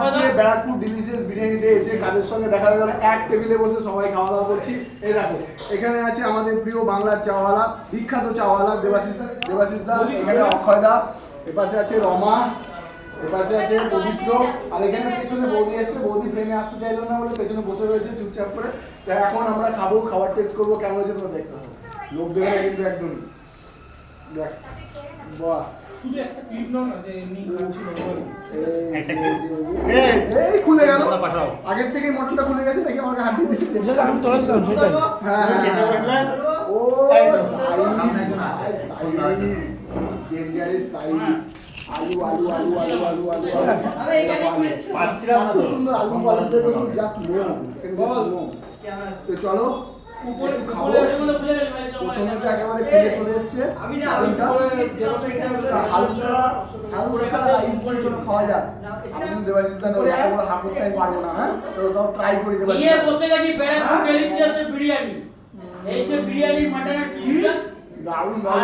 আজকে ব্যারাকপুর ডিলিশিয়াস বিরিয়ানিতে এসে কাদের সঙ্গে দেখা গেল এক টেবিলে বসে সবাই খাওয়া দাওয়া করছি। এই দেখো এখানে আছে আমাদের প্রিয় বাংলার চাওয়ালা, বিখ্যাত চাওয়ালা দেবাশিস দা, এখানে অক্ষয় দা, এপাশে আছে রমা, এপাশে আছে পবিত্র, আর এখানে পেছনে বৌদি এসছে। বৌদি ফ্রেমে আসতে চাইলো না বলে পেছনে বসে রয়েছে চুপচাপ করে। তো এখন আমরা খাবো, খাবার টেস্ট করবো, কেমন হয়েছে তোমরা দেখতে হবে। লোক দেবে না কিন্তু একদমই। দেখ বাহ, এই খুলে গেল, আগের থেকেই মটনটা খুলে গেছে নাকি আমাকে হাত দিয়ে দিয়েছে? আমি তোলা দিলাম সেটাই। হ্যাঁ ও ডেঞ্জারাস সাইজ। আলু আলু আলু আলু আলু আলু আলু সুন্দর আলু আলু জাস্ট মোম। তো চলো খাবো। প্রথমে তো একেবারে খেয়ে চলে এসছে, হালকা হালকা রাইস দিয়ে চলো খাওয়া যাক। আমি কিন্তু দেবাশিস দা নয়, এত বড় হাত করতে আমি পারবো না। হ্যাঁ চলো তাও ট্রাই করি। দেবাশিস নিয়ে বসে গেছি ব্যারাকপুর ডেলিশিয়াস বিরিয়ানি। এই যে বিরিয়ানি মাটনের পিসটা দারুণ দারুণ।